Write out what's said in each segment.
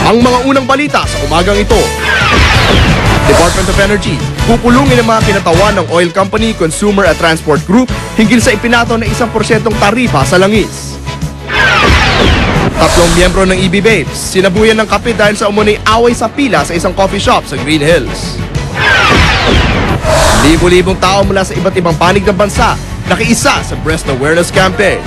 Ang mga unang balita sa umagang ito. Department of Energy, pupulungin ang mga kinatawan ng oil company, consumer at transport group hinggil sa ipinato na 1% taripa sa langis. Tatlong miyembro ng EB Babes, sinabuyan ng kape dahil sa umunay away sa pila sa isang coffee shop sa Green Hills. Libo-libong tao mula sa iba't ibang panig ng bansa nakiisa sa Breast Awareness Campaign.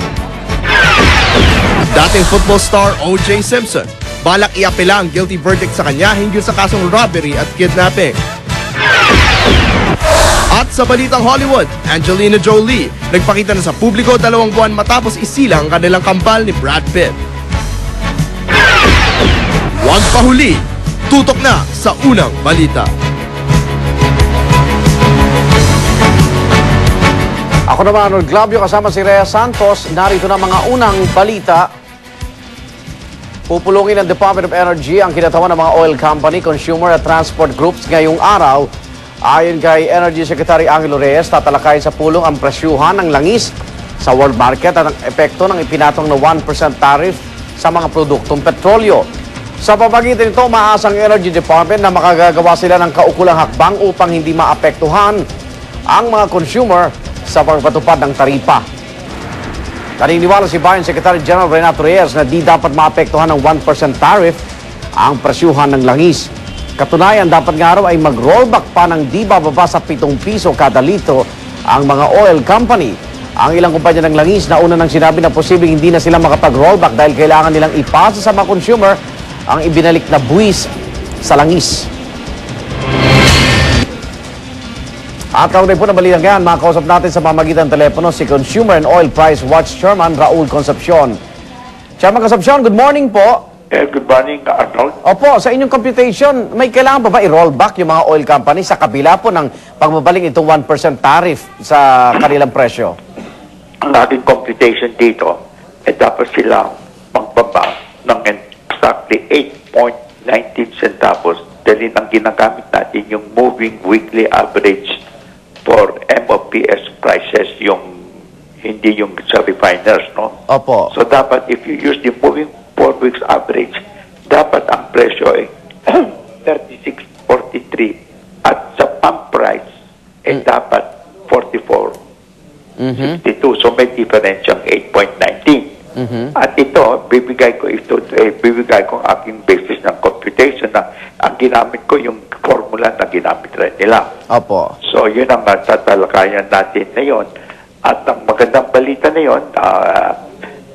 Dating football star O.J. Simpson, balak iapela ang guilty verdict sa kanya hinggil sa kasong robbery at kidnapping. At sa balitang Hollywood, Angelina Jolie nagpakita na sa publiko 2 buwan matapos isilang ang kanilang kambal ni Brad Pitt. Huwag pahuli, tutok na sa unang balita. Ako naman, Arnold Glavio, kasama si Rhea Santos. Narito na mga unang balita. Pupulungin ng Department of Energy ang kinatawan ng mga oil company, consumer at transport groups ngayong araw. Ayon kay Energy Secretary Angelo Reyes, tatalakayin sa pulong ang presyuhan ng langis sa world market at ang epekto ng ipinatong na 1% tariff sa mga produktong petrolyo. Sa pamagitan nito, maasang Energy Department na makagagawa sila ng kaukulang hakbang upang hindi maapektuhan ang mga consumer sa pagpatupad ng taripa. Naniniwala si Bayan Secretary General Renato Reyes na di dapat maapektuhan ng 1% tariff ang presyuhan ng langis. Katunayan, dapat nga raw ay mag-rollback pa ng di bababa sa 7 piso kada litro ang mga oil company. Ang ilang kumpanya ng langis na una nang sinabi na posibleng hindi na sila makapag-rollback dahil kailangan nilang ipasa sa mga consumer ang ibinalik na buwis sa langis. At kaunay po na balitang yan, makausap natin sa pamagitan ng telepono si Consumer and Oil Price Watch Chairman Raul Concepcion. Chairman Concepcion, good morning po. Good morning, Arnold. Opo, sa inyong computation, may kailangan ba i-roll back yung mga oil company sa kabila po ng pagbabaling itong 1% tariff sa kanilang presyo? Ang ating computation dito, dapat sila magbaba ng exactly 8.19 centavos dahil ang ginagamit natin yung moving weekly average for MOPS prices, hindi yung sa refiners, no? Opo. So dapat if you use the moving 4 weeks average, dapat ang presyo ay 36.43 at sa pump price dapat 44.62. So may difference yung 8.19. At ito, bibigay ko ang aking basis ng computation na ang ginamit ko yung formula na ginamit rin nila. Opo. So yun ang tatalakayan natin ngayon. At ang magandang balita na yun,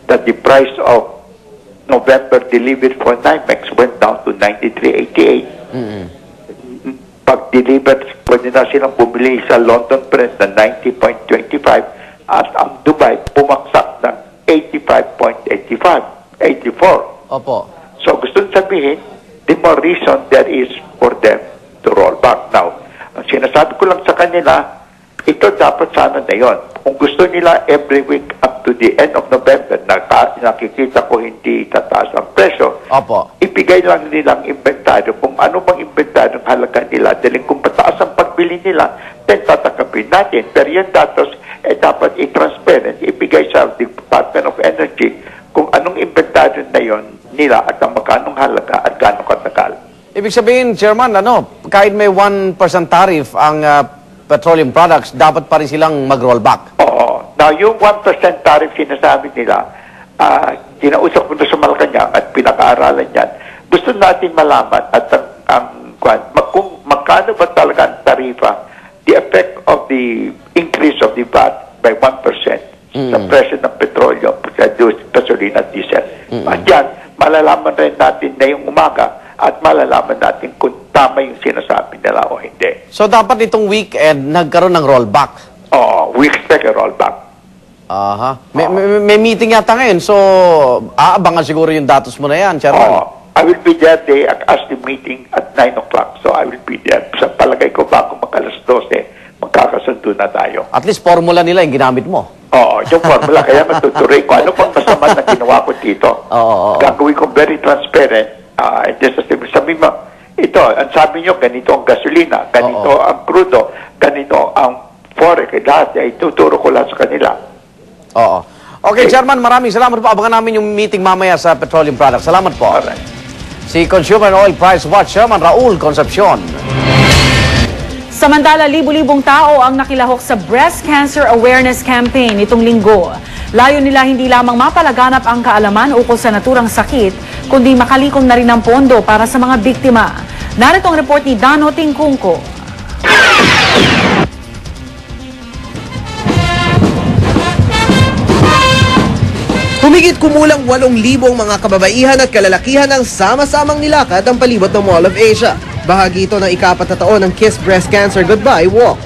that the price of November delivered for NYMEX went down to 93.88. Pag delivered, pwede na silang bumili sa London Brent na 90.25 at ang Dubai pumaksak ng 85.84. Opo. So gusto sabihin, the more reason there is for them to roll back. Now, ang sinasabi ko lang sa kanila, ito dapat sana na yon. Kung gusto nila every week up to the end of November, nakikita ko hindi tataas ang presyo, Opo. ibigay lang nilang inventaryo kung ano bang inventaryo ang halaga nila. Dahil kung pataas ang pagbili nila, then tatakapin natin. Pero yan datos, dapat i-transparent, ibigay sa Department of Energy kung anong inventaryo na yon nila at ang magkanong halaga at gano'ng katagal. Ibig sabihin, Chairman, kahit may 1% tariff ang petroleum products, dapat pa rin silang mag-rollback. Oo. Now, yung 1% tariff sinasabi nila, kinausap ko na sa Malacanang at pinaka-aralan yan. Gusto natin malaman at kung magkano ba talaga ang tarifa, the effect of the increase of the VAT by 1% sa presyo ng petrolyo, gasolina at diesel. At yan, malalaman rin natin na yung umaga at malalaman natin kung tama yung sinasabi nila o hindi. So dapat itong weekend nagkaroon ng rollback? Oo, we expect a rollback. Aha. May meeting yata ngayon, so aabangan siguro yung datos mo na yan, Chairman. I will be there. They asked the meeting at 9 o'clock, so I will be there. Sa palagay ko, bago mag-alas 12, magkakasundo na tayo. At least formula nila yung ginamit mo. Oo, yung formula. Kaya matutuloy ko. Ano pang masama na ginawa ko dito? Gagawin ko very transparent. Sabi mo, ito, ang sabi nyo, ganito ang gasolina, ganito ang crudo, ganito ang forex. Lahat ay tuturo ko lang sa kanila. Okay, Chairman, maraming salamat po. Abangan namin yung meeting mamaya sa petroleum products. Salamat po. Alright. Si Consumer and Oil Price Watch Chairman Raul Concepcion. Samantala, libu-libong tao ang nakilahok sa Breast Cancer Awareness Campaign itong linggo. Layo nila hindi lamang mapalaganap ang kaalaman ukol sa naturang sakit, kundi makalikom na rin ng pondo para sa mga biktima. Narito ang report ni Dano Tingkungko. Humigit kumulang 8,000 mga kababaihan at kalalakihan ang sama-samang nilakad ang palibot ng Mall of Asia. Bahagi ito ng ika-4 na taon ng Kiss Breast Cancer Goodbye Walk.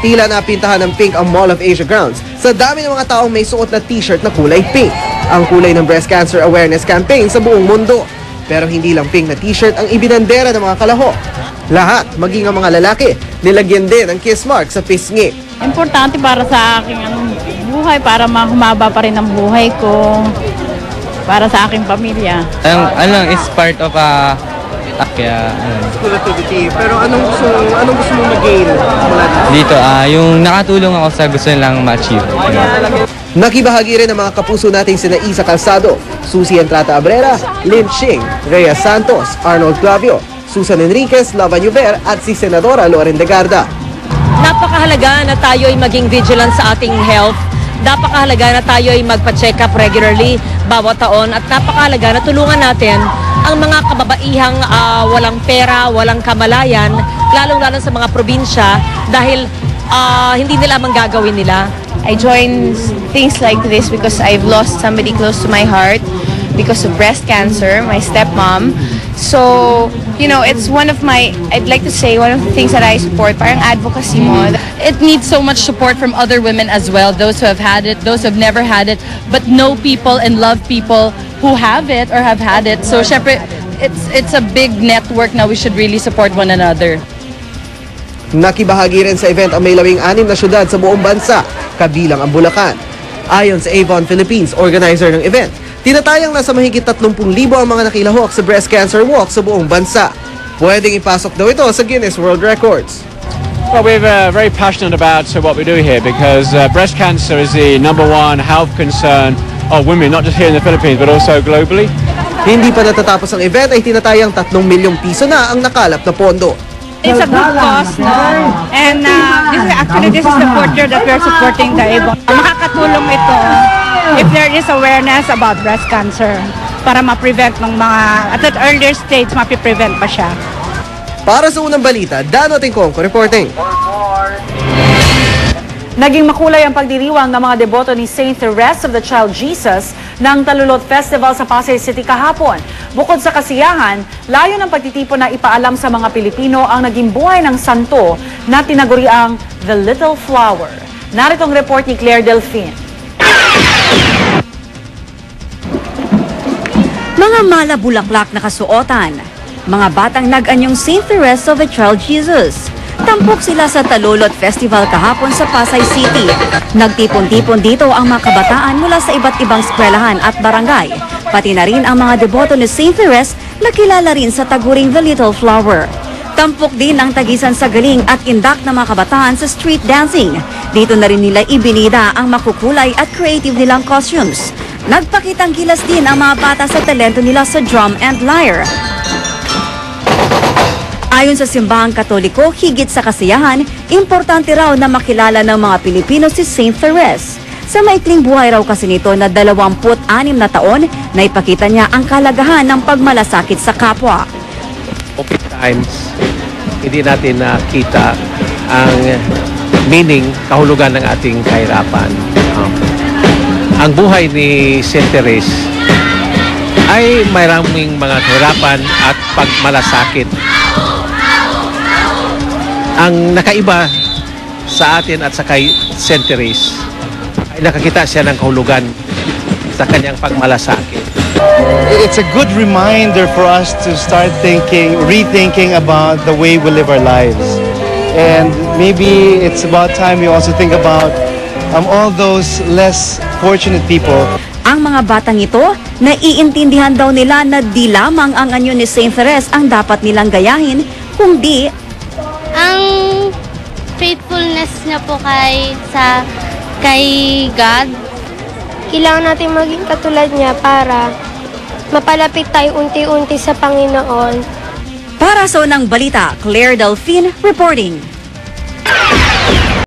Tila napintahan ng pink ang Mall of Asia grounds sa dami ng mga taong may suot na t-shirt na kulay pink. Ang kulay ng Breast Cancer Awareness Campaign sa buong mundo. Pero hindi lang pink na t-shirt ang ibinandera ng mga kalahok. Lahat, maging ang mga lalaki, nilagyan din ang kiss mark sa pisngi. Importante para sa aking buhay, para humaba pa rin ang buhay ko, para sa aking pamilya. Is part of kaya School activity. Pero anong gusto mong mag-gain mula dito, yung nakatulong ako sa gusto nilang ma-achieve. Nakibahagi rin ang mga kapuso nating sina Isa Calzado, Susie Entrata Abrera, Lynn Ching, Rhea Santos, Arnold Clavio, Susan Enriquez, Lava Nuber at si Senadora Loren de Garda. Napakahalaga na tayo ay maging vigilant sa ating health. Napakahalaga na tayo ay magpa-check up regularly bawat taon at napakahalaga na tulungan natin ang mga kababaihang walang pera, walang kamalayan, lalong-lalo sa mga probinsya dahil hindi nila manggagawin nila. I join things like this because I've lost somebody close to my heart because of breast cancer, my stepmom. So, you know, it's one of I'd like to say, one of the things that I support, parang advocacy mo. It needs so much support from other women as well, those who have had it, those who have never had it, but know people and love people who have it or have had it. So, syempre, it's a big network na we should really support one another. Nakibahagi rin sa event ang may 16 na syudad sa buong bansa, kabilang ang Bulacan. Ayon sa Avon Philippines, organizer ng event, tinatayang nasa mahigit 30,000 ang mga nakilahok sa Breast Cancer Walk sa buong bansa. Pwedeng ipasok daw ito sa Guinness World Records. Well, we're very passionate about what we do here because breast cancer is the #1 health concern of women, not just here in the Philippines but also globally. Hindi pa natatapos ang event ay tinatayang 3 milyong piso na ang nakalap na pondo. It's a good cause, no? And this is the quarter that we're supporting the Avon. Makakatulong ito if there is awareness about breast cancer para ma-prevent ng mga, at an earlier stage, ma-prevent pa siya. Para sa unang balita, Dano Tingkongko reporting. Naging makulay ang pagdiriwang ng mga deboto ni Saint Therese of the Child Jesus ng Talulot Festival sa Pasay City kahapon. Bukod sa kasiyahan, layo ng pagtitipon na ipaalam sa mga Pilipino ang naging buhay ng santo na tinaguriang The Little Flower. Narito ang report ni Claire Delfin. Mga malabulaklak na kasuotan, mga batang nag-anyong Saint Therese of the Child Jesus. Tampok sila sa Talulot Festival kahapon sa Pasay City. Nagtipon-tipon dito ang mga kabataan mula sa iba't ibang eskwelahan at barangay. Pati na rin ang mga deboto ni Saint Therese na kilala rin sa taguring The Little Flower. Tampok din ang tagisan sa galing at indak na mga kabataan sa street dancing. Dito na rin nila ibinida ang makukulay at creative nilang costumes. Nagpakitang gilas din ang mga bata sa talento nila sa drum and lyre. Ayon sa simbahang Katoliko, higit sa kasiyahan, importante raw na makilala ng mga Pilipino si Saint Therese. Sa maikling buhay raw kasi nito na 26 na taon, na ipakita niya ang kalagahan ng pagmalasakit sa kapwa. Open times, hindi natin nakita ang meaning, kahulugan ng ating kahirapan. Ang buhay ni Saint Therese ay maraming mga kahirapan at pagmalasakit. Ang nakaiba sa atin at sa kay Saint Therese ay nakakita siya ng kahulugan sa kanyang pagmalasakit. It's a good reminder for us to start rethinking about the way we live our lives. And maybe it's about time we also think about all those less fortunate people. Ang mga batang ito, naiintindihan daw nila na di lamang ang anyo ni Saint Therese ang dapat nilang gayahin, kundi ang faithfulness niya po kay God. Kailangan natin maging katulad niya para mapalapit tayo unti-unti sa Panginoon. Para sa unang balita, Claire Delfin reporting.